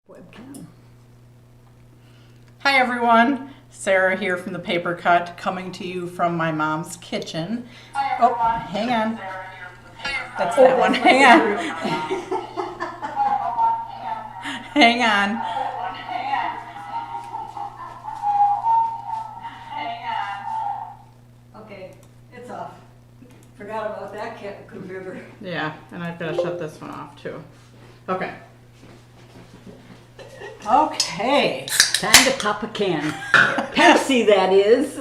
Webcam. Hi everyone, Sarah here from the Paper Cut, coming to you from my mom's kitchen. Oh, hang on. That's that one. Hang on. Hang on. Okay, it's off. Forgot about that computer. Yeah, and I've got to shut this one off too. Okay. Okay. Time to pop a can. Pepsi, that is.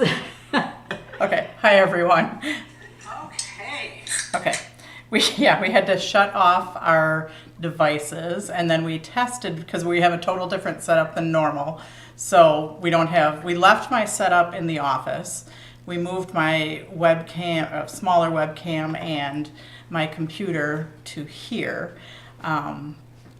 Okay. Hi everyone. Okay. We had to shut off our devices, and then we tested because we have a total different setup than normal. So we left my setup in the office. We moved my webcam, smaller webcam, and my computer to here.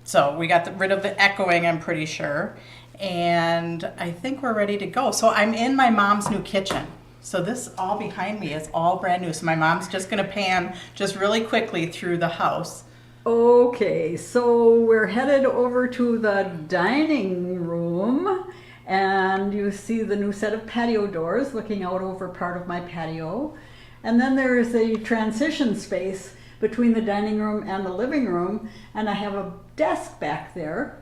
So we got rid of the echoing, I'm pretty sure. And I think we're ready to go. So I'm in my mom's new kitchen. So this all behind me is all brand new. So my mom's just gonna pan just really quickly through the house. Okay, so we're headed over to the dining room, and you see the new set of patio doors looking out over part of my patio. And then there is a transition space between the dining room and the living room, and I have a desk back there.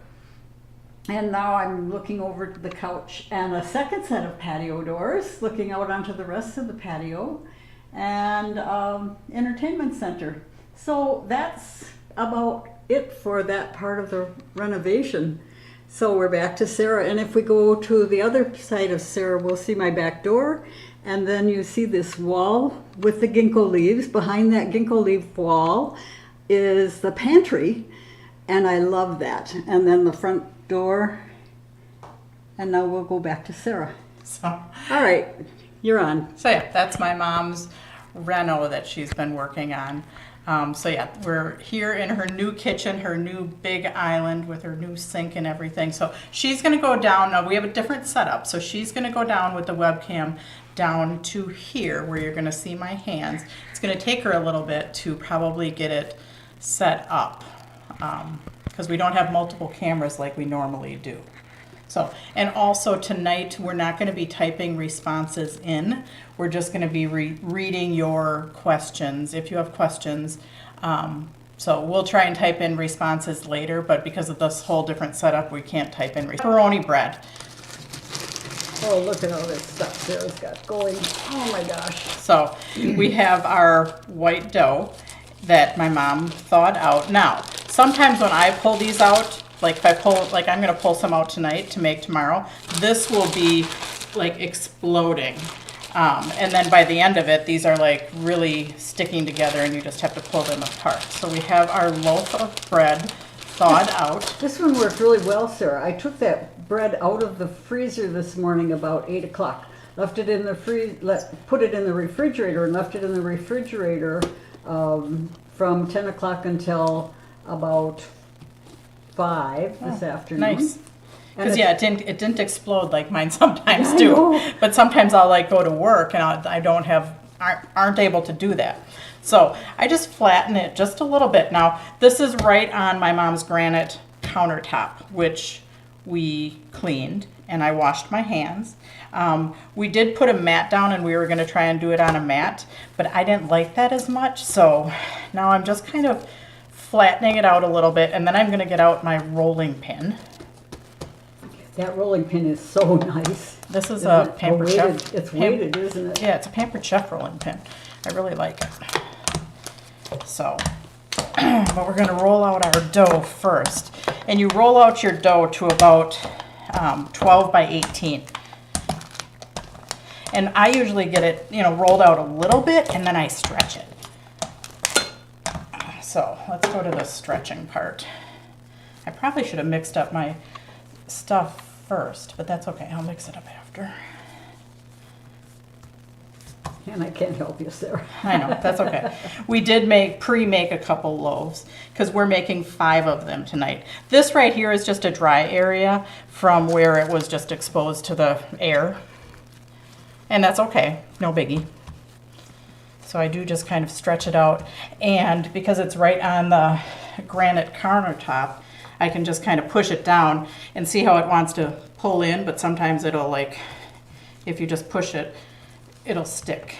And now I'm looking over to the couch and a second set of patio doors looking out onto the rest of the patio and entertainment center. So that's about it for that part of the renovation. So we're back to Sarah, and if we go to the other side of Sarah, we'll see my back door, and then you see this wall with the ginkgo leaves. Behind that ginkgo leaf wall is the pantry, and I love that. And then the front door, and now we'll go back to Sarah. So, all right, you're on. So yeah, that's my mom's reno that she's been working on. So yeah, we're here in her new kitchen, her new big island with her new sink and everything. So she's gonna go down, now we have a different setup, so she's gonna go down with the webcam down to here where you're gonna see my hands. It's gonna take her a little bit to probably get it set up because we don't have multiple cameras like we normally do. So, and also tonight we're not going to be typing responses in. We're just going to be reading your questions if you have questions. So we'll try and type in responses later, but because of this whole different setup, we can't type in pepperoni bread. Oh, look at all this stuff Sarah's got going. Oh my gosh. So we have our white dough that my mom thawed out. Now, sometimes when I pull these out, like if I pull, like I'm gonna pull some out tonight to make tomorrow, this will be like exploding. And then by the end of it, these are like really sticking together and you just have to pull them apart. So we have our loaf of bread thawed out. This one worked really well, Sarah. I took that bread out of the freezer this morning about 8 o'clock. Left it in the put it in the refrigerator and left it in the refrigerator from 10 o'clock until about 5 this afternoon. Nice. Because yeah, it didn't explode like mine sometimes do. But sometimes I'll like go to work and aren't able to do that. So I just flatten it just a little bit. Now this is right on my mom's granite countertop, which we cleaned and I washed my hands. We did put a mat down and we were going to try and do it on a mat, but I didn't like that as much. So now I'm just kind of flattening it out a little bit, and then I'm going to get out my rolling pin. That rolling pin is so nice. This is a Pampered Chef. It's weighted, isn't it? Yeah, it's a Pampered Chef rolling pin. I really like it. So, but we're going to roll out our dough first. And you roll out your dough to about 12 by 18. And I usually get it, rolled out a little bit, and then I stretch it. So let's go to the stretching part. I probably should have mixed up my stuff first, but that's okay. I'll mix it up after. And I can't help you, Sarah. I know, that's okay. We did pre-make a couple loaves because we're making 5 of them tonight. This right here is just a dry area from where it was just exposed to the air. And that's okay, no biggie. So I do just kind of stretch it out, and because it's right on the granite countertop, I can just kind of push it down and see how it wants to pull in, but sometimes it'll like, if you just push it, it'll stick.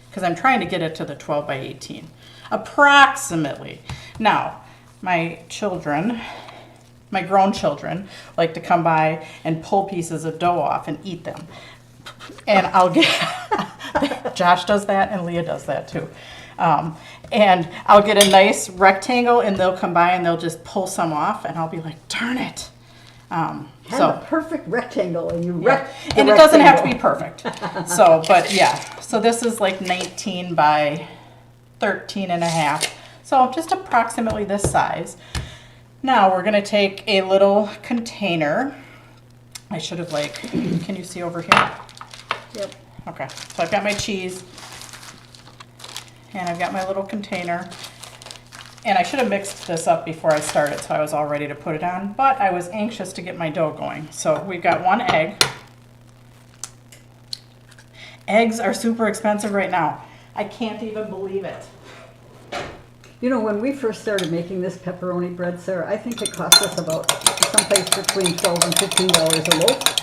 Because I'm trying to get it to the 12 by 18, approximately. Now, my children, my grown children, like to come by and pull pieces of dough off and eat them. And I'll get, Josh does that and Leah does that too. And I'll get a nice rectangle and they'll come by and they'll just pull some off and I'll be like, darn it. Have So a perfect rectangle and you yeah. And it doesn't have to be perfect. So, but yeah, so this is like 19 by 13 and a half. So just approximately this size. Now we're gonna take a little container. I should have like, can you see over here? Yep. Okay, so I've got my cheese and I've got my little container. And I should have mixed this up before I started so I was all ready to put it on, but I was anxious to get my dough going. So we've got 1 egg. Eggs are super expensive right now. I can't even believe it. You know, when we first started making this pepperoni bread, Sarah, I think it cost us about someplace between $12 and $15 a loaf.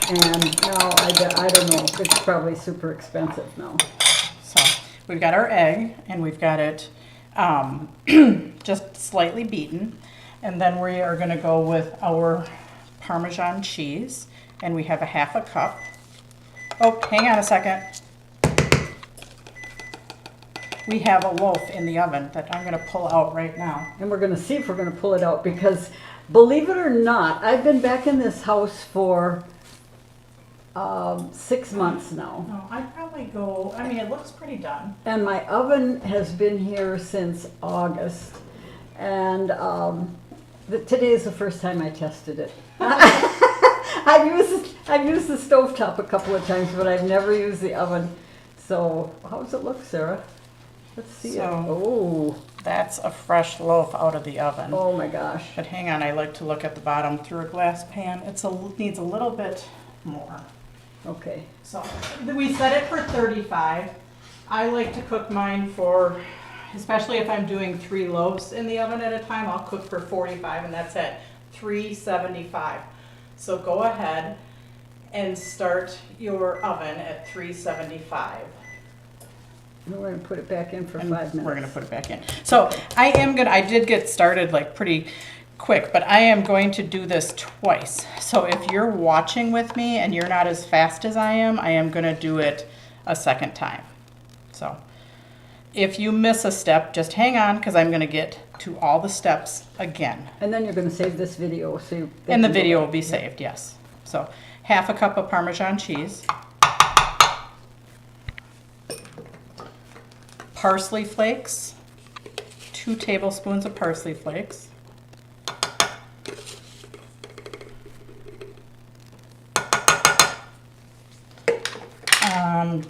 And now I don't know, it's probably super expensive now. So we've got our egg and we've got it just slightly beaten. And then we are gonna go with our Parmesan cheese and we have a 1/2 cup. Oh, hang on a second. We have a loaf in the oven that I'm gonna pull out right now. And we're gonna see if we're gonna pull it out because, believe it or not, I've been back in this house for 6 months now. No, I'd probably go, I mean, it looks pretty done. And my oven has been here since August. And today is the first time I tested it. I've used the stovetop a couple of times, but I've never used the oven. So how does it look, Sarah? Let's see it. Oh, That's a fresh loaf out of the oven. oh my gosh. But hang on, I like to look at the bottom through a glass pan. Needs a little bit more. Okay. So we set it for 35. I like to cook mine for, especially if I'm doing 3 loaves in the oven at a time, I'll cook for 45 and that's at 375. So go ahead and start your oven at 375. And we're gonna put it back in for And 5 minutes. we're gonna put it back in. So I did get started like pretty quick, but I am going to do this twice. So if you're watching with me and you're not as fast as I am gonna do it a second time. So if you miss a step, just hang on because I'm gonna get to all the steps again. And then you're gonna save this video so And the video will be saved, yes. So 1/2 cup of Parmesan cheese. Parsley flakes, 2 tablespoons of parsley flakes.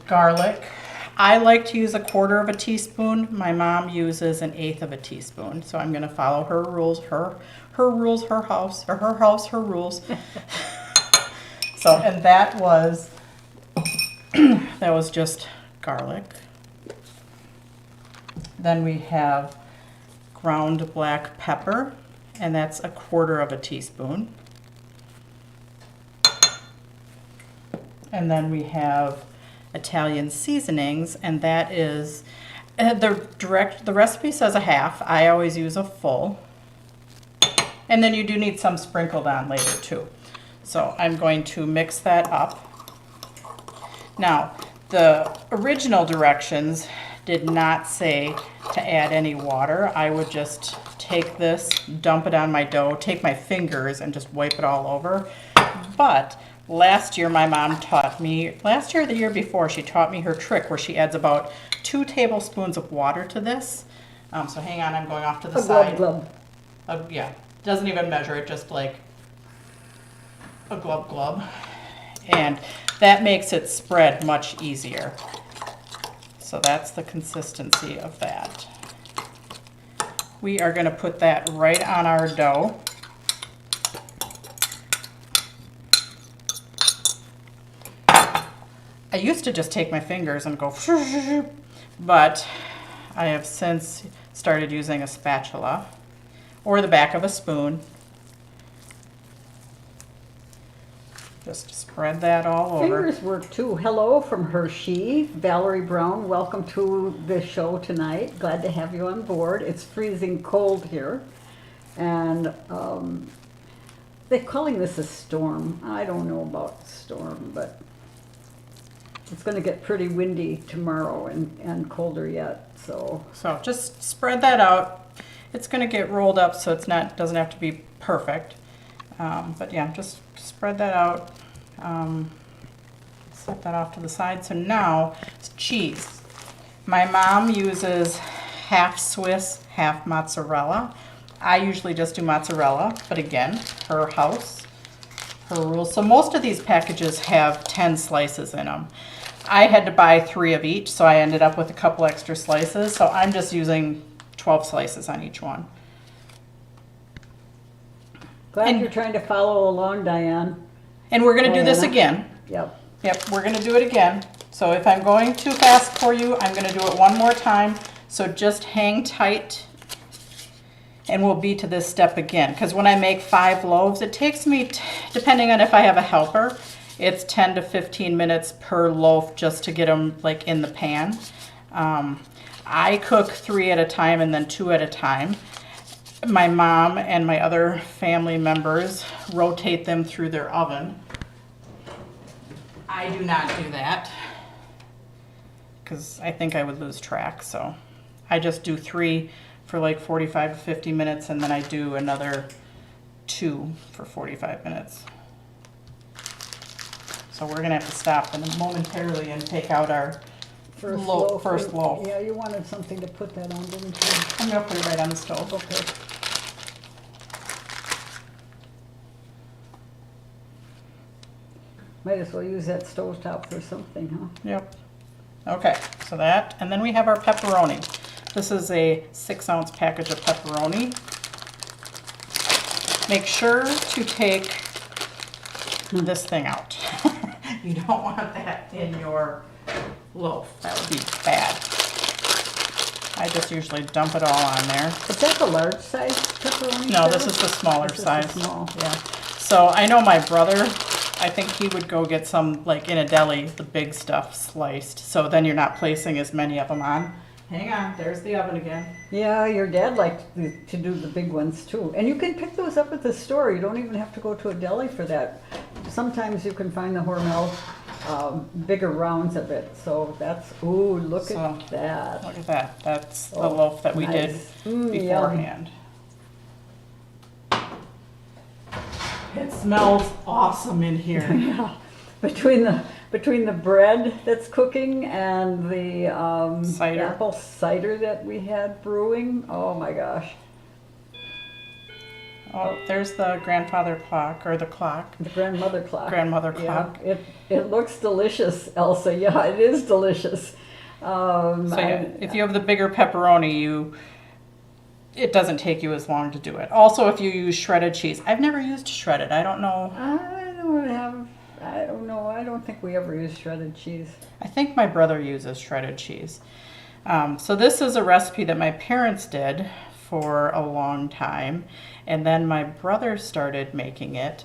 Garlic. I like to use 1/4 teaspoon. My mom uses 1/8 teaspoon. So I'm gonna follow her rules, her rules, her house, or her house, her rules. So, and that was just garlic. Then we have ground black pepper, and that's 1/4 teaspoon. And then we have Italian seasonings, and that is, the recipe says 1/2. I always use a full. And then you do need some sprinkled on later too. So I'm going to mix that up. Now, the original directions did not say to add any water. I would just take this, dump it on my dough, take my fingers and just wipe it all over. But last year my mom taught me, last year or the year before, she taught me her trick where she adds about 2 tablespoons of water to this. So hang on, I'm going off to the side. Glub. Yeah, doesn't even measure it, just like a glub glub. And that makes it spread much easier. So that's the consistency of that. We are gonna put that right on our dough. I used to just take my fingers and go, but I have since started using a spatula. or the back of a spoon. Just spread that all over. Fingers work too. Hello from Hershey. Valerie Brown, welcome to the show tonight. Glad to have you on board. It's freezing cold here. And they're calling this a storm. I don't know about storm, but it's going to get pretty windy tomorrow and colder yet. So just spread that out. It's going to get rolled up, so it's not doesn't have to be perfect. But yeah, just spread that out. Set that off to the side. So now it's cheese. My mom uses half Swiss, half mozzarella. I usually just do mozzarella, but again, her house, her rules. So most of these packages have 10 slices in them. I had to buy 3 of each, so I ended up with a couple extra slices. So I'm just using 12 slices on each one. glad you're trying to follow along, Diane. And we're going to do this Diana. again. Yep. Yep, we're going to do it again. So if I'm going too fast for you, I'm going to do it one more time. So just hang tight and we'll be to this step again. Because when I make 5 loaves, it takes me, depending on if I have a helper, it's 10 to 15 minutes per loaf just to get them like in the pan. I cook 3 at a time and then 2 at a time. My mom and my other family members rotate them through their oven. I do not do that because I think I would lose track. So I just do 3 for like 45 to 50 minutes and then I do another 2 for 45 minutes. So we're gonna have to stop momentarily and take out our first loaf. Yeah, you wanted something to put that on, didn't you? I'm gonna put it right on the stove. Okay. Might as well use that stovetop for something, huh? Yep. Okay, so that, and then we have our pepperoni. This is a 6-ounce package of pepperoni. Make sure to take this thing out. You don't want that in your loaf. That would be bad. I just usually dump it all on there. Is that the large size pepperoni? No, this is the smaller This is size. the small. Yeah. So I know my brother, I think he would go get some, like in a deli, the big stuff sliced. So then you're not placing as many of them on. Hang on, there's the oven again. Yeah, your dad liked to do the big ones too. And you can pick those up at the store. You don't even have to go to a deli for that. Sometimes you can find the Hormel bigger rounds of it. So that's, ooh, look at that. Look at that. That's the Oh, loaf that we nice. did beforehand. It smells awesome in here. Yeah. Between the bread that's cooking and the Cider. apple cider that we had brewing, oh my gosh. Oh, there's the grandfather clock, or the clock. The grandmother clock. Grandmother Yeah, clock. it looks delicious, Elsa. Yeah, it is delicious. So yeah, if you have the bigger pepperoni, it doesn't take you as long to do it. Also, if you use shredded cheese. I've never used shredded. I don't know. I don't know. I don't think we ever use shredded cheese. I think my brother uses shredded cheese. So this is a recipe that my parents did for a long time. And then my brother started making it.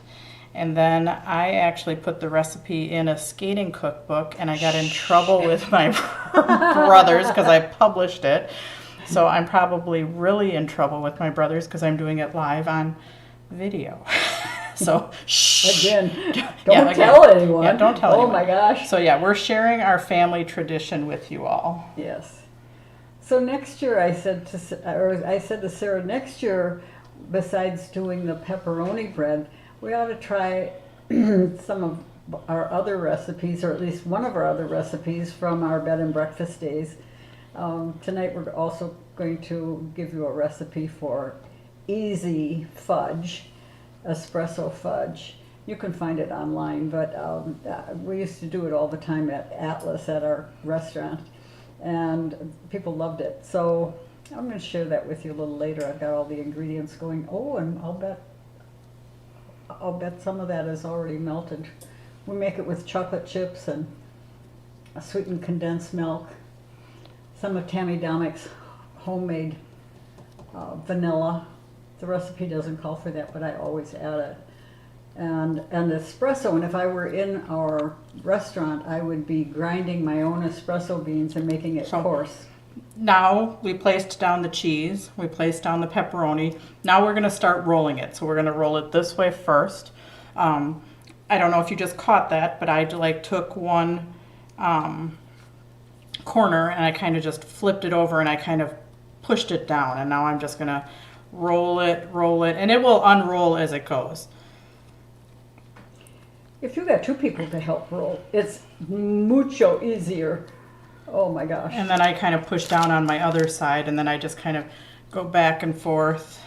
And then I actually put the recipe in a skating cookbook and I got in trouble with my brothers because I published it. So I'm probably really in trouble with my brothers because I'm doing it live on video. So shh. Again, don't tell anyone. Yeah, don't tell anyone. Oh my gosh. So yeah, we're sharing our family tradition with you all. Yes. So next year I said to Sarah, next year, besides doing the pepperoni bread, we ought to try some of our other recipes, or at least one of our other recipes from our bed and breakfast days. Tonight we're also going to give you a recipe for easy fudge, espresso fudge. You can find it online, but we used to do it all the time at Atlas at our restaurant, and people loved it. So I'm going to share that with you a little later. I've got all the ingredients going. Oh, and I'll bet some of that is already melted. We make it with chocolate chips and a sweetened condensed milk, some of Tammy Dominick's homemade vanilla, The recipe doesn't call for that, but I always add it. And espresso, and if I were in our restaurant, I would be grinding my own espresso beans and making it coarse. Now we placed down the cheese, we placed down the pepperoni. Now we're going to start rolling it. So we're going to roll it this way first. I don't know if you just caught that, but I took one corner and I kind of just flipped it over and I kind of pushed it down. And now I'm just going to roll it, and it will unroll as it goes. If you got two people to help roll, it's mucho easier. Oh my gosh. And then I kind of push down on my other side, and then I just kind of go back and forth.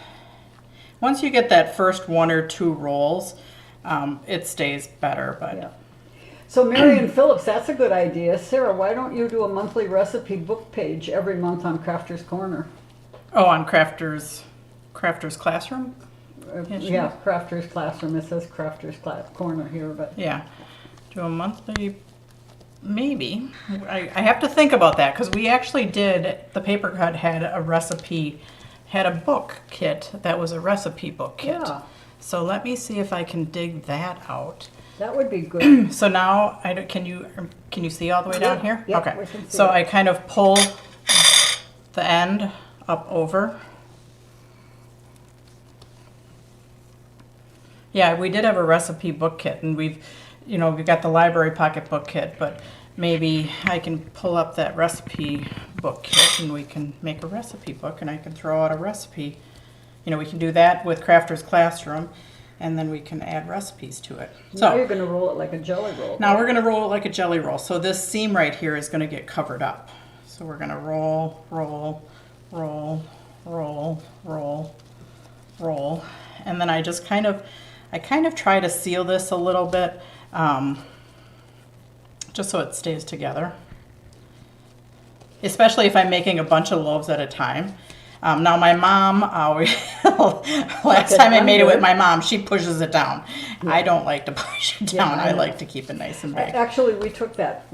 Once you get that first one or two rolls, it stays better. But yeah. So Marion Phillips, that's a good idea. Sarah, why don't you do a monthly recipe book page every month on Crafter's Corner? Oh, on Crafter's Classroom? Yeah, Crafter's Classroom. It says Crafter's Corner here, but yeah, do a monthly. Maybe. I have to think about that because we actually did, the Paper Cut had a recipe, had a book kit that was a recipe book kit. Yeah. So let me see if I can dig that out. That would be good. So now, can you see all the way down here? Yeah, okay. we can see So it. I kind of pull the end up over. Yeah, we did have a recipe book kit, and we've got the library pocket book kit, but maybe I can pull up that recipe book kit and we can make a recipe book and I can throw out a recipe. We can do that with Crafter's Classroom, and then we can add recipes to it. Now you're going to roll it like a jelly roll. Now we're going to roll it like a jelly roll. So this seam right here is going to get covered up. So we're going to roll, roll, roll, roll, roll, roll. And then I kind of try to seal this a little bit, just so it stays together. Especially if I'm making a bunch of loaves at a time. Now my mom always, last time I made it with my mom, she pushes it down. Yeah. I don't like to push it down. I like to keep it nice and big. Actually, we took that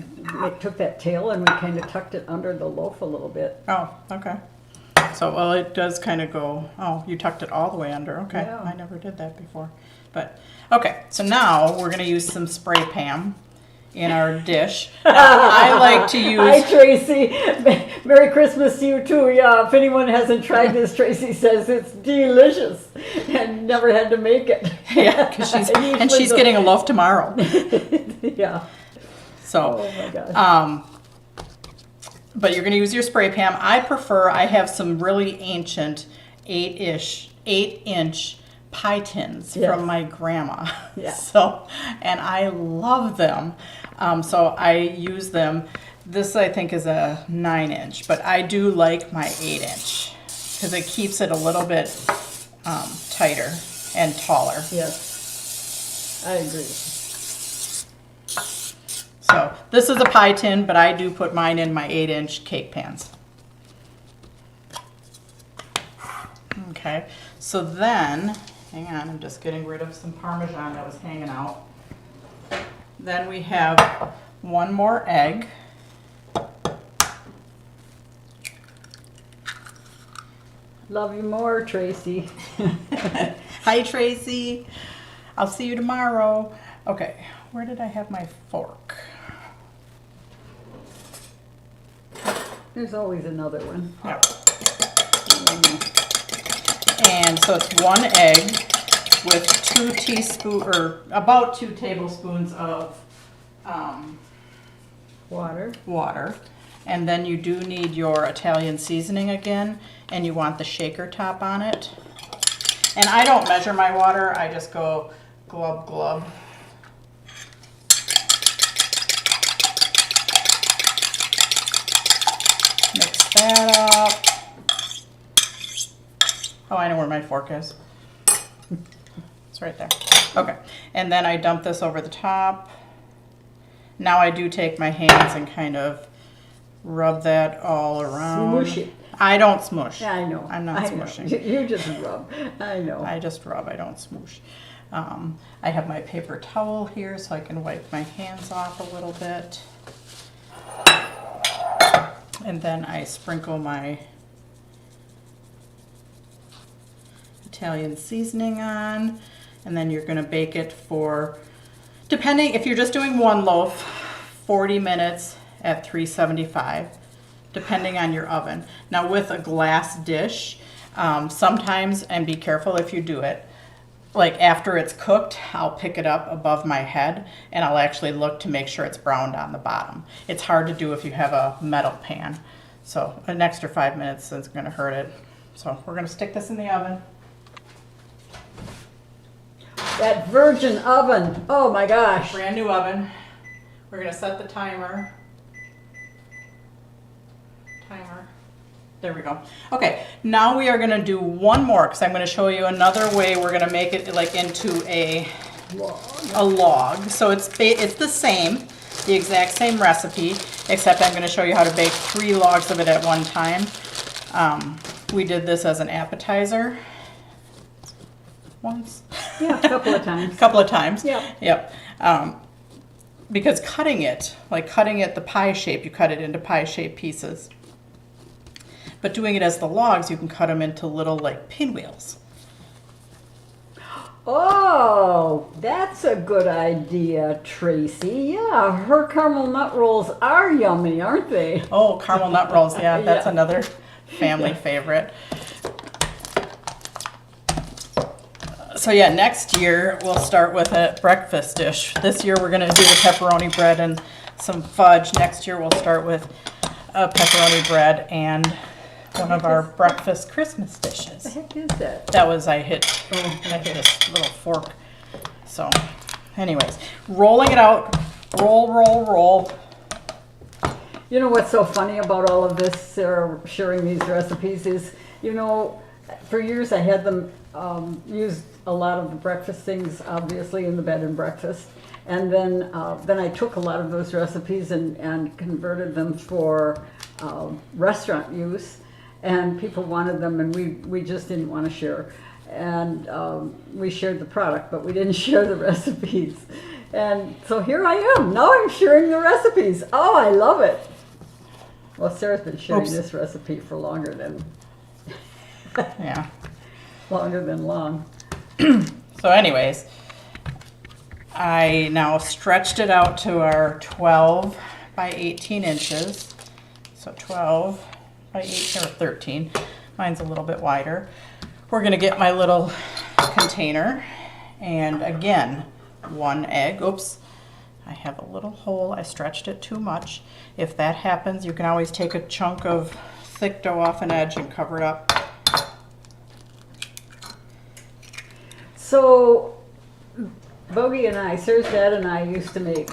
tail and we kind of tucked it under the loaf a little bit. Oh, okay. So, well, it does kind of go, oh, you tucked it all the way under. Okay, yeah. I never did that before. But, okay, so now we're going to use some spray Pam in our dish. Now, I like to use... Hi, Tracy. Merry Christmas to you, too. Yeah, if anyone hasn't tried this, Tracy says it's delicious and never had to make it. Yeah, because she's getting a loaf tomorrow. Yeah. So, oh, my gosh. But you're going to use your spray Pam. I have some really ancient 8-inch pie tins from my grandma. Yeah. So, and I love them. So I use them. This I think is a 9-inch, but I do like my 8-inch because it keeps it a little bit tighter and taller. Yes, I agree. So this is a pie tin, but I do put mine in my 8-inch cake pans. Okay, so then, hang on, I'm just getting rid of some Parmesan that was hanging out. Then we have one more egg. Love you more, Tracy. Hi, Tracy. I'll see you tomorrow. Okay, where did I have my fork? There's always another one. Yep. And so it's one egg with about 2 tablespoons of water. And then you do need your Italian seasoning again, and you want the shaker top on it. And I don't measure my water, I just go glub glub. Mix that up. Oh, I know where my fork is. It's right there. Okay, and then I dump this over the top. Now I do take my hands and kind of rub that all around. Smoosh it. I don't smoosh. Yeah, I know. I'm not smooshing. You just rub. I know. I just rub, I don't smoosh. I have my paper towel here so I can wipe my hands off a little bit. And then I sprinkle my Italian seasoning on, and then you're gonna bake it for, depending, if you're just doing one loaf, 40 minutes at 375, depending on your oven. Now with a glass dish, sometimes, and be careful if you do it, like after it's cooked, I'll pick it up above my head and I'll actually look to make sure it's browned on the bottom. It's hard to do if you have a metal pan. So an extra 5 minutes is gonna hurt it. So we're gonna stick this in the oven. That virgin oven, oh my gosh. Brand new oven. We're gonna set the timer. There we go. Okay, now we are gonna do one more because I'm gonna show you another way we're gonna make it like into a log. So it's the same, the exact same recipe, except I'm gonna show you how to bake 3 logs of it at one time. We did this as an appetizer once. Yeah, a couple of times. A couple of times. Yeah. Yep. Because cutting it, the pie shape, you cut it into pie shaped pieces. But doing it as the logs, you can cut them into little like pinwheels. Oh, that's a good idea, Tracy. Yeah, her caramel nut rolls are yummy, aren't they? Oh, caramel nut rolls, yeah, that's Yeah. another family favorite. So yeah, next year we'll start with a breakfast dish. This year we're gonna do the pepperoni bread and some fudge. Next year we'll start with a pepperoni bread and one of our breakfast Christmas dishes. What the heck is that? That was, I hit this little fork. So anyways, rolling it out, roll. You know what's so funny about all of this, sharing these recipes is, you know, for years I had them used a lot of the breakfast things, obviously, in the bed and breakfast. And then I took a lot of those recipes and converted them for restaurant use. And people wanted them, and we just didn't want to share. And we shared the product, but we didn't share the recipes. And so here I am. Now I'm sharing the recipes. Oh, I love it. Well, Sarah's been sharing this recipe for longer than Yeah. long. So anyways, I now stretched it out to our 12 by 18 inches. So 12 by 18 or 13. Mine's a little bit wider. We're gonna get my little container, and again, 1 egg. Oops, I have a little hole. I stretched it too much. If that happens, you can always take a chunk of thick dough off an edge and cover it up. So, Bogey and I, Sarah's dad and I used to make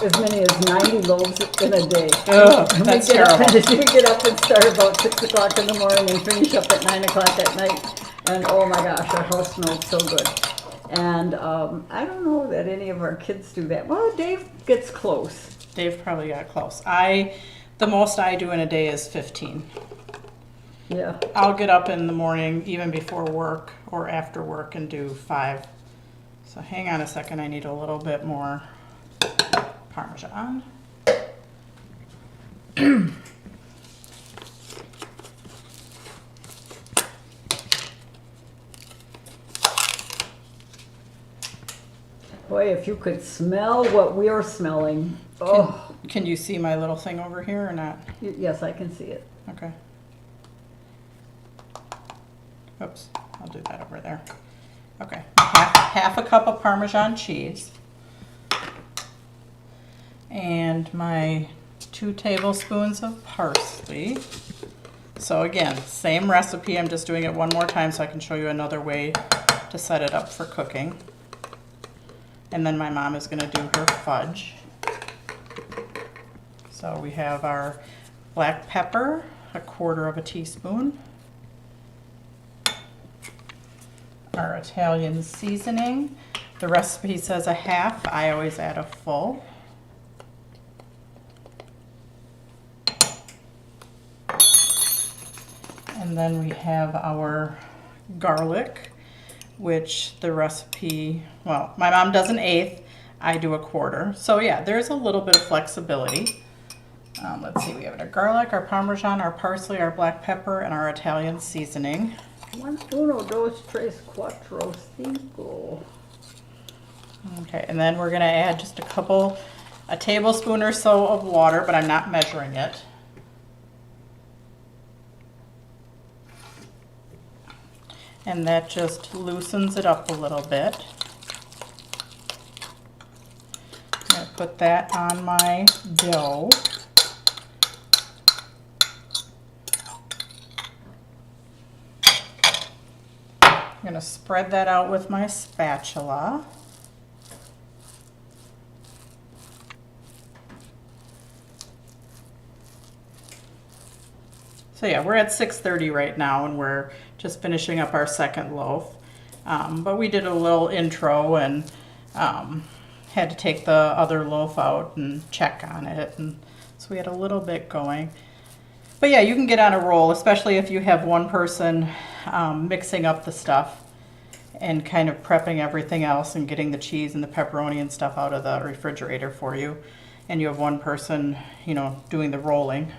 as many as 90 loaves in a day. Ugh, that's terrible. We get up and start about 6 o'clock in the morning and finish up at 9 o'clock at night. And oh my gosh, our house smelled so good. And I don't know that any of our kids do that. Well, Dave gets close. Dave probably got close. The most I do in a day is 15. Yeah. I'll get up in the morning, even before work or after work, and do 5. So hang on a second, I need a little bit more Parmesan. Boy, if you could smell what we're smelling. Oh, Can you see my little thing over here or not? yes, I can see it. Okay. Oops, I'll do that over there. Okay, half a cup of Parmesan cheese. And my 2 tablespoons of parsley. So again, same recipe, I'm just doing it one more time so I can show you another way to set it up for cooking. And then my mom is gonna do her fudge. So we have our black pepper, 1/4 teaspoon. Our Italian seasoning. The recipe says 1/2, I always add a full. And then we have our garlic, which the recipe, well, my mom does 1/8, I do 1/4. So yeah, there's a little bit of flexibility. Let's see, we have our garlic, our Parmesan, our parsley, our black pepper, and our Italian seasoning. Uno, dos, tres, cuatro, cinco. Okay, and then we're gonna add just a tablespoon or so of water, but I'm not measuring it. And that just loosens it up a little bit. I'm gonna put that on my dough. I'm gonna spread that out with my spatula. So yeah, we're at 6:30 right now, and we're just finishing up our second loaf. But we did a little intro and had to take the other loaf out and check on it, and so we had a little bit going. But yeah, you can get on a roll, especially if you have one person mixing up the stuff and kind of prepping everything else and getting the cheese and the pepperoni and stuff out of the refrigerator for you, and you have one person, you know, doing the rolling.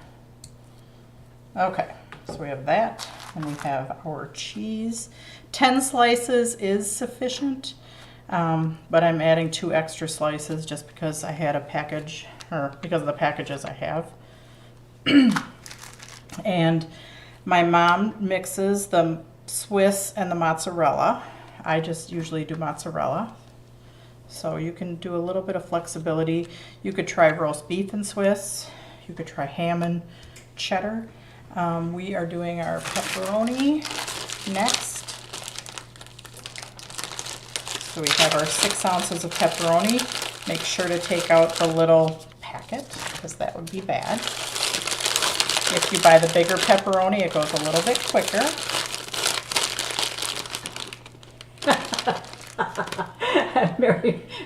Okay, so we have that, and we have our cheese. 10 slices is sufficient, but I'm adding 2 extra slices just because I had a package, or because of the packages I have. And my mom mixes the Swiss and the mozzarella. I just usually do mozzarella. So you can do a little bit of flexibility. You could try roast beef and Swiss. You could try ham and cheddar. We are doing our pepperoni next. So we have our 6 ounces of pepperoni. Make sure to take out the little packet because that would be bad. If you buy the bigger pepperoni, it goes a little bit quicker.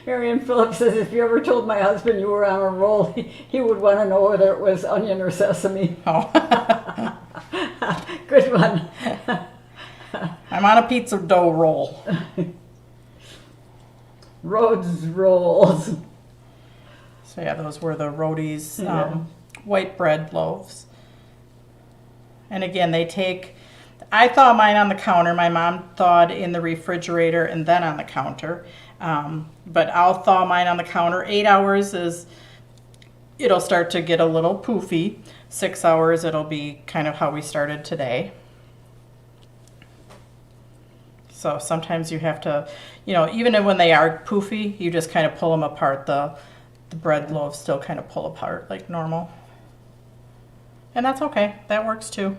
Marion Phillips says, if you ever told my husband you were on a roll, he would want to know whether it was onion or sesame. Oh. Good one. I'm on a pizza dough roll. Rhodes rolls. So yeah, those were the Rhodey's Yeah. white bread loaves. And again, they take, I thaw mine on the counter. My mom thawed in the refrigerator and then on the counter. But I'll thaw mine on the counter. 8 hours is, it'll start to get a little poofy. 6 hours, it'll be kind of how we started today. So sometimes you have to, you know, even when they are poofy, you just kind of pull them apart. The bread loaves still kind of pull apart like normal. And that's okay. That works too.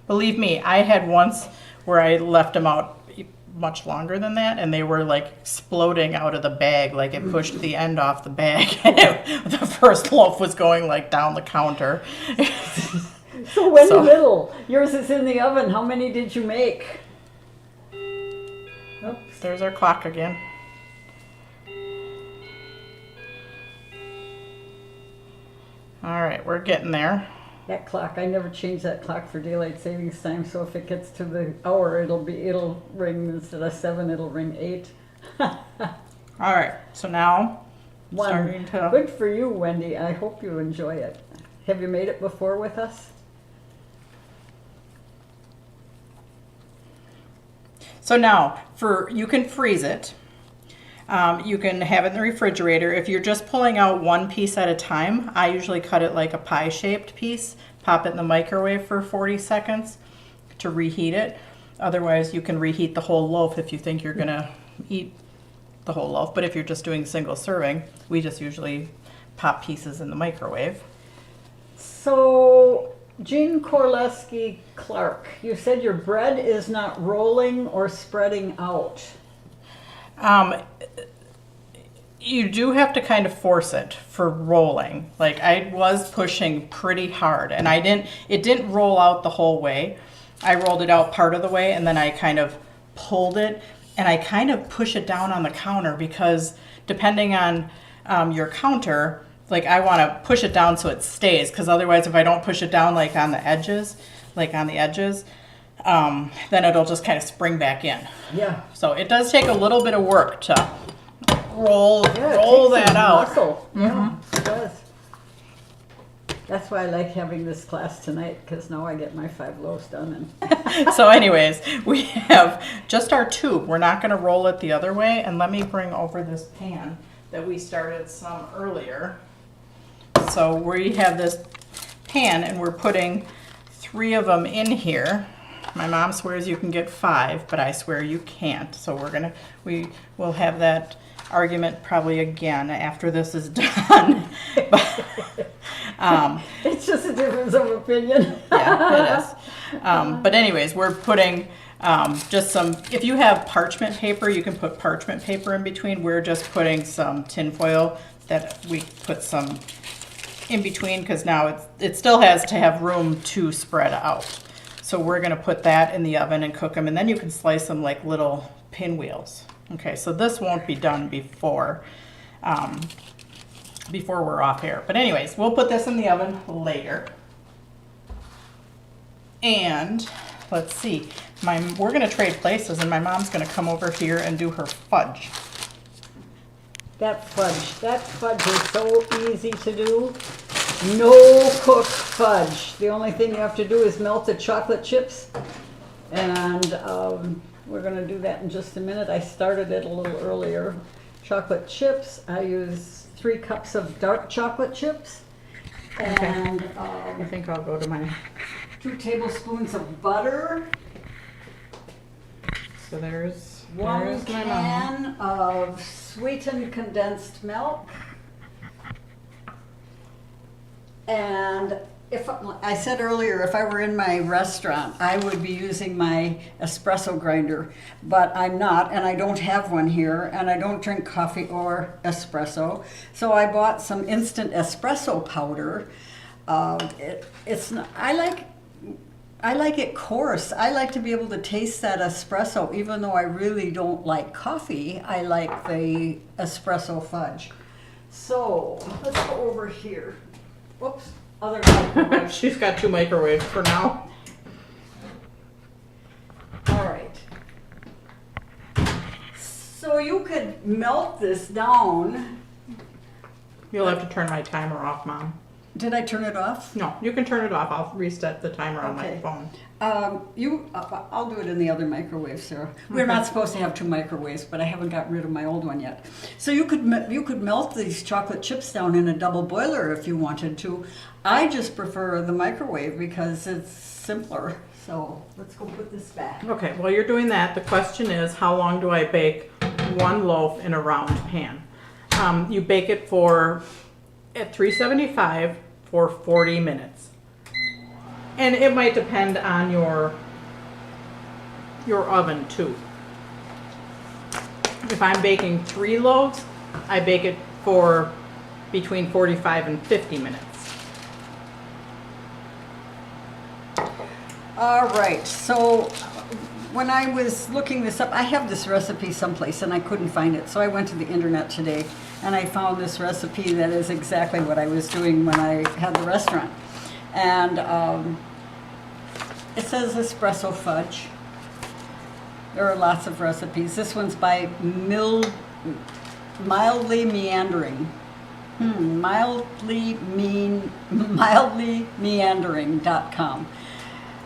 Believe me, I had once where I left them out much longer than that, and they were like exploding out of the bag, like it pushed the end off the bag. The first loaf was going like down the counter. So Wendy Little, yours is in the oven. How many did you make? Oops, there's our clock again. All right, we're getting there. That clock, I never change that clock for daylight savings time, so if it gets to the hour, it'll ring instead of 7, it'll ring 8. All right, so now One. Good for you, Wendy. I hope you enjoy it. Have you made it before with us? So now, you can freeze it. You can have it in the refrigerator. If you're just pulling out one piece at a time, I usually cut it like a pie-shaped piece, pop it in the microwave for 40 seconds to reheat it. Otherwise, you can reheat the whole loaf if you think you're gonna eat the whole loaf. But if you're just doing single serving, we just usually pop pieces in the microwave. So, Jean Korleski Clark, you said your bread is not rolling or spreading out. You do have to kind of force it for rolling. Like I was pushing pretty hard, and it didn't roll out the whole way. I rolled it out part of the way, and then I kind of pulled it, and I kind of push it down on the counter because depending on your counter, like I want to push it down so it stays, because otherwise if I don't push it down like on the edges, then it'll just kind of spring back in. Yeah. So it does take a little bit of work to roll that out. Muscle. Yeah, it does. That's why I like having this class tonight, because now I get my 5 loaves done. And So anyways, we have just our tube. We're not going to roll it the other way. And let me bring over this pan that we started some earlier. So we have this pan and we're putting 3 of them in here. My mom swears you can get 5, but I swear you can't. So we will have that argument probably again after this is done. But, it's just a difference of opinion. yeah, it is. But anyways, we're putting just some, if you have parchment paper, you can put parchment paper in between. We're just putting some tin foil that we put some in between because now it still has to have room to spread out. So we're gonna put that in the oven and cook them, and then you can slice them like little pinwheels. Okay, so this won't be done before we're off air. But anyways, we'll put this in the oven later. And let's see, we're gonna trade places, and my mom's gonna come over here and do her fudge. That fudge is so easy to do. No cooked fudge. The only thing you have to do is melt the chocolate chips, and we're going to do that in just a minute. I started it a little earlier. Chocolate chips. I use 3 cups of dark chocolate chips, and I think I'll go to my. 2 tablespoons of butter. So there's 1 my mom. can of sweetened condensed milk. And if I said earlier, if I were in my restaurant, I would be using my espresso grinder, but I'm not, and I don't have one here, and I don't drink coffee or espresso. So I bought some instant espresso powder. It's not, I like it coarse. I like to be able to taste that espresso, even though I really don't like coffee. I like the espresso fudge. So let's go over here. Whoops, other microwave. She's got 2 microwaves for now. All right. So you could melt this down. You'll have to turn my timer off, Mom. Did I turn it off? No, you can turn it off. I'll reset the timer on my Okay. phone. I'll do it in the other microwave, Sarah. We're not supposed to have 2 microwaves, but I haven't got rid of my old one yet. So you could melt these chocolate chips down in a double boiler if you wanted to. I just prefer the microwave because it's simpler. So let's go put this back. Okay, while you're doing that, the question is, how long do I bake 1 loaf in a round pan? You bake it at 375 for 40 minutes. And it might depend on your oven too. If I'm baking 3 loaves, I bake it for between 45 and 50 minutes. All right, so when I was looking this up, I have this recipe someplace and I couldn't find it. So I went to the internet today and I found this recipe that is exactly what I was doing when I had the restaurant. And it says espresso fudge. There are lots of recipes. This one's by Mildly Meandering. Mildlymeandering.com.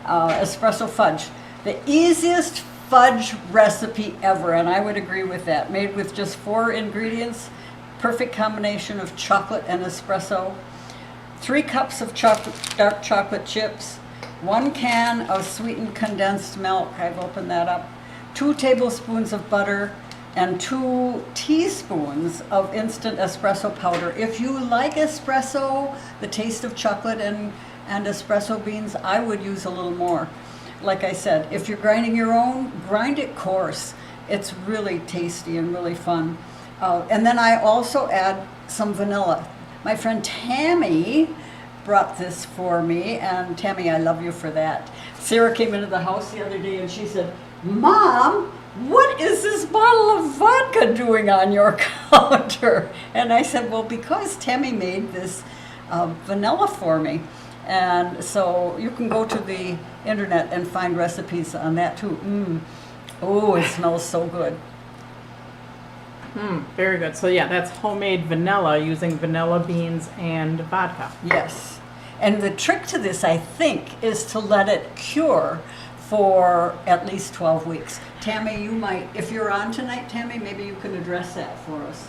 Espresso fudge. The easiest fudge recipe ever, and I would agree with that. Made with just 4 ingredients. Perfect combination of chocolate and espresso. 3 cups of dark chocolate chips. 1 can of sweetened condensed milk. I've opened that up. 2 tablespoons of butter and 2 teaspoons of instant espresso powder. If you like espresso, the taste of chocolate and espresso beans, I would use a little more. Like I said, if you're grinding your own, grind it coarse. It's really tasty and really fun. And then I also add some vanilla. My friend Tammy brought this for me, and Tammy, I love you for that. Sarah came into the house the other day and she said, "Mom, what is this bottle of vodka doing on your counter?" And I said, well, because Tammy made this vanilla for me. And so you can go to the internet and find recipes on that too. Oh, it smells so good. Very good. So yeah, that's homemade vanilla using vanilla beans and vodka. Yes. And the trick to this, I think, is to let it cure for at least 12 weeks. Tammy, you might, if you're on tonight, Tammy, maybe you can address that for us.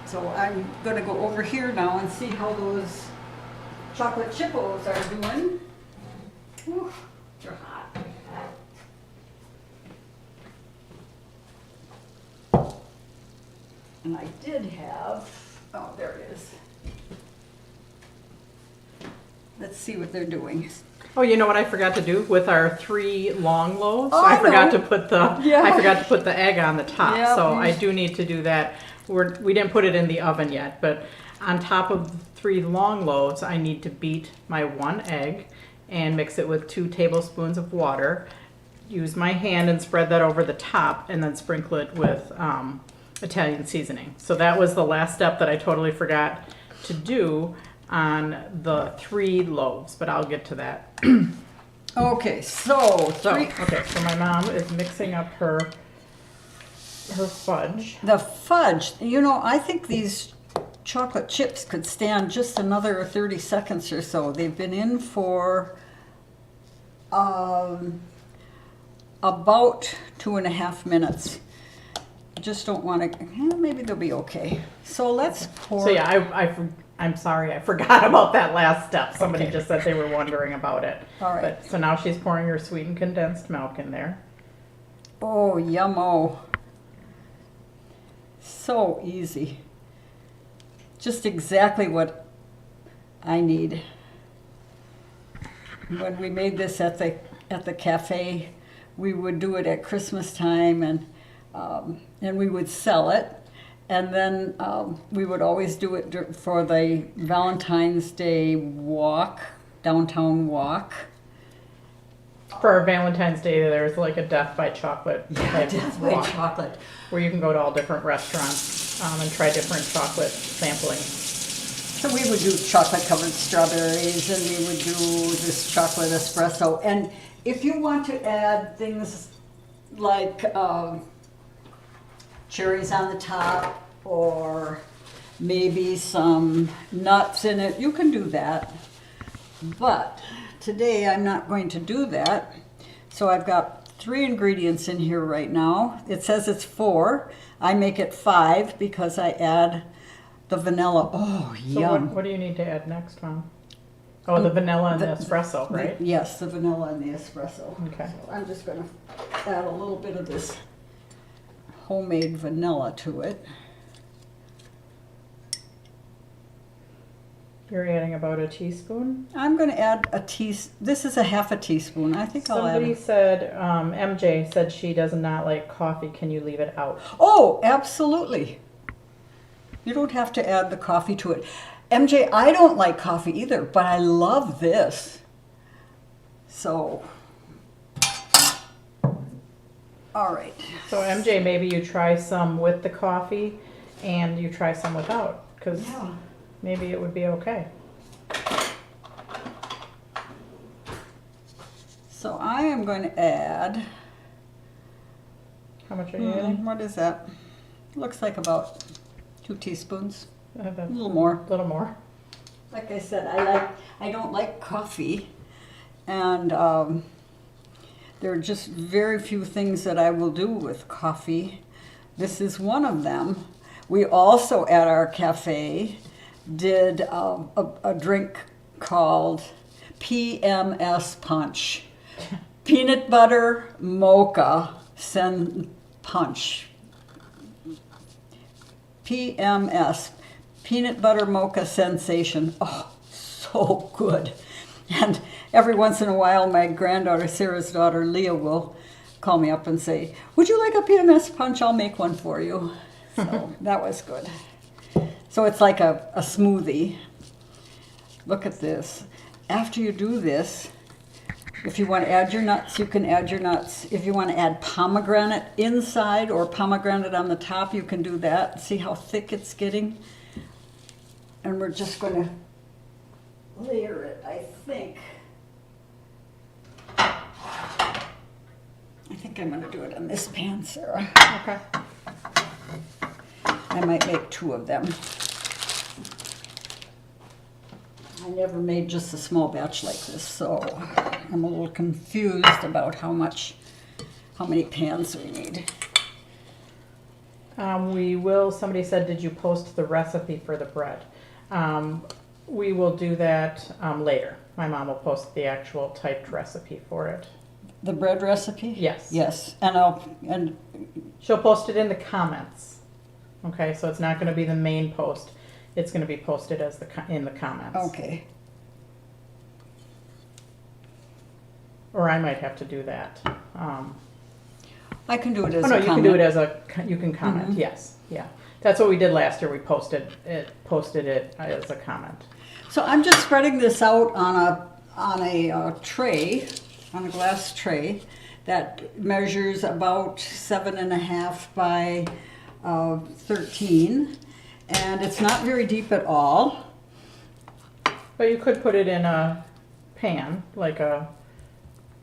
So I'm going to go over here now and see how those chocolate chippos are doing. Whew, they're hot. And I did have, oh, there it is. Let's see what they're doing. Oh, you know what I forgot to do with our 3 long loaves? Oh, I I forgot know. to put the Yeah. I forgot to put the egg on the top. Yep. So I do need to do that. We didn't put it in the oven yet, but on top of the 3 long loaves, I need to beat my 1 egg and mix it with 2 tablespoons of water. Use my hand and spread that over the top, and then sprinkle it with Italian seasoning. So that was the last step that I totally forgot to do on the 3 loaves, but I'll get to that. Okay, so So my mom is mixing up her fudge. the fudge, you know, I think these chocolate chips could stand just another 30 seconds or so. They've been in for about 2.5 minutes. Just don't want to, maybe they'll be okay. So let's pour. So yeah, I'm sorry, I forgot about that last step. Somebody Okay. just said they were wondering about it. All right. But, so now she's pouring her sweetened condensed milk in there. Oh, yummo. So easy. Just exactly what I need. When we made this at the cafe, we would do it at Christmas time, and we would sell it. And then we would always do it for the Valentine's Day walk, downtown walk. For our Valentine's Day, there's like a Death by Chocolate type Death by walk, chocolate. where you can go to all different restaurants and try different chocolate sampling. So we would do chocolate covered strawberries, and we would do this chocolate espresso. And if you want to add things like cherries on the top, or maybe some nuts in it, you can do that. But today I'm not going to do that. So I've got 3 ingredients in here right now. It says it's 4. I make it 5 because I add the vanilla. Oh, So yum. what do you need to add next, Mom? Oh, the vanilla and the espresso, right? Yes, the vanilla and the espresso. Okay. So I'm just going to add a little bit of this homemade vanilla to it. You're adding about a teaspoon? I'm going to add this is a half a teaspoon. I think I'll add Somebody it. said, MJ said she does not like coffee. Can you leave it out? Oh, absolutely. You don't have to add the coffee to it. MJ, I don't like coffee either, but I love this. So, all right. So MJ, maybe you try some with the coffee and you try some without, because Yeah. maybe it would be okay. So I am going to add, How much are you adding? what is that? Looks like about 2 teaspoons, A a little more. little more. Like I said, I don't like coffee, and there are just very few things that I will do with coffee. This is one of them. We also at our cafe did a drink called PMS Punch, peanut butter mocha punch. PMS, peanut butter mocha sensation. Oh, so good. And every once in a while, my granddaughter, Sarah's daughter, Leah, will call me up and say, would you like a PMS punch? I'll make one for you. So that was good. So it's like a smoothie. Look at this. After you do this, if you want to add your nuts, you can add your nuts. If you want to add pomegranate inside or pomegranate on the top, you can do that. See how thick it's getting? And we're just going to layer it, I think. I think I'm going to do it on this pan, Sarah. Okay. I might make 2 of them. I never made just a small batch like this, so I'm a little confused about how many pans we need. We will, somebody said, did you post the recipe for the bread? We will do that later. My mom will post the actual typed recipe for it. The bread recipe? Yes. Yes, and She'll post it in the comments. Okay, so it's not going to be the main post. It's going to be posted as in the comments. okay. Or I might have to do that. I can do it as Oh no, a you comment. can do it as you can comment. Yes, yeah. That's what we did last year. We posted it as a comment. So I'm just spreading this out on a tray, on a glass tray that measures about 7.5 by 13, and it's not very deep at all. But you could put it in a pan, like a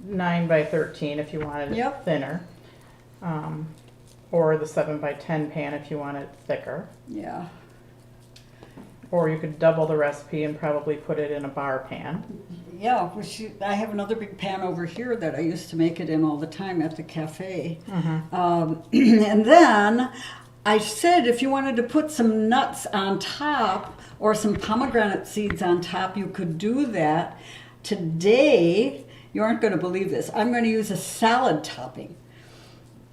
9 by 13 if you wanted it Yep. thinner, or the 7 by 10 pan if you want it thicker. Yeah. Or you could double the recipe and probably put it in a bar pan. Yeah, I have another big pan over here that I used to make it in all the time at the cafe. And then I said if you wanted to put some nuts on top or some pomegranate seeds on top, you could do that. Today, you aren't going to believe this, I'm going to use a salad topping.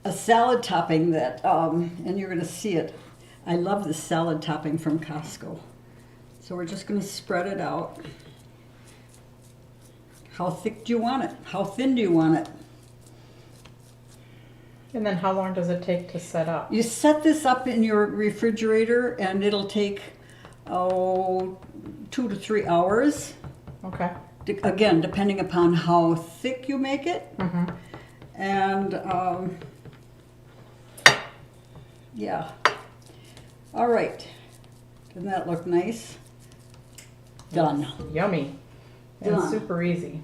A salad topping that, and you're going to see it. I love this salad topping from Costco. So we're just going to spread it out. How thick do you want it? How thin do you want it? And then how long does it take to set up? You set this up in your refrigerator and it'll take, 2 to 3 hours. Okay. Again, depending upon how thick you make it. And, yeah. All right. Doesn't that look nice? Done. Yummy. And Done. super easy.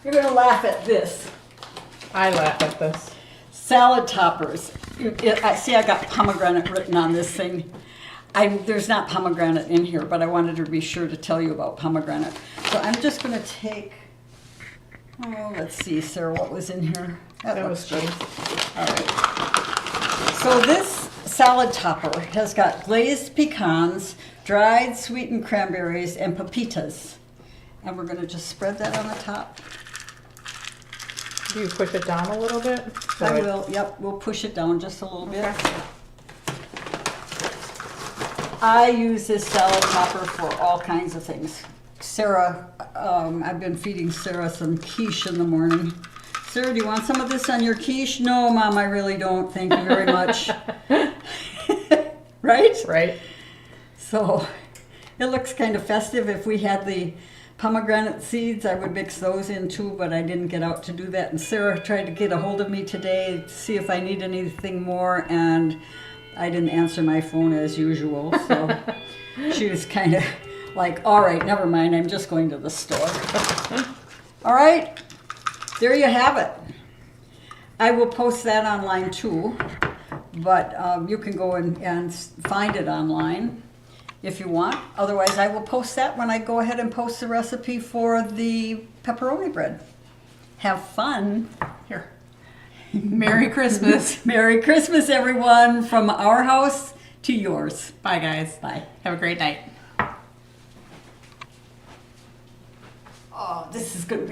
You're going to laugh at this. I laugh at this. Salad toppers. I see I got pomegranate written on this thing. There's not pomegranate in here, but I wanted to be sure to tell you about pomegranate. So I'm just going to take, let's see, Sarah, what was in here? That was good. All right. So this salad topper has got glazed pecans, dried sweetened cranberries, and pepitas. And we're going to just spread that on the top. Do you push it down a little bit? I will, yep, we'll push it down just a little bit. Okay. I use this salad topper for all kinds of things. Sarah, I've been feeding Sarah some quiche in the morning. Sarah, do you want some of this on your quiche? No, Mom, I really don't. Thank you very much. Right? Right. So it looks kind of festive. If we had the pomegranate seeds, I would mix those in too, but I didn't get out to do that. And Sarah tried to get a hold of me today to see if I need anything more, and I didn't answer my phone as usual. So she was kind of like, all right, never mind, I'm just going to the store. All right, there you have it. I will post that online too, but you can go and find it online if you want. Otherwise, I will post that when I go ahead and post the recipe for the pepperoni bread. Have fun. Here. Merry Christmas. Merry Christmas, everyone, from our house to yours. Bye, guys. Bye. Have a great night. Oh, this is going to be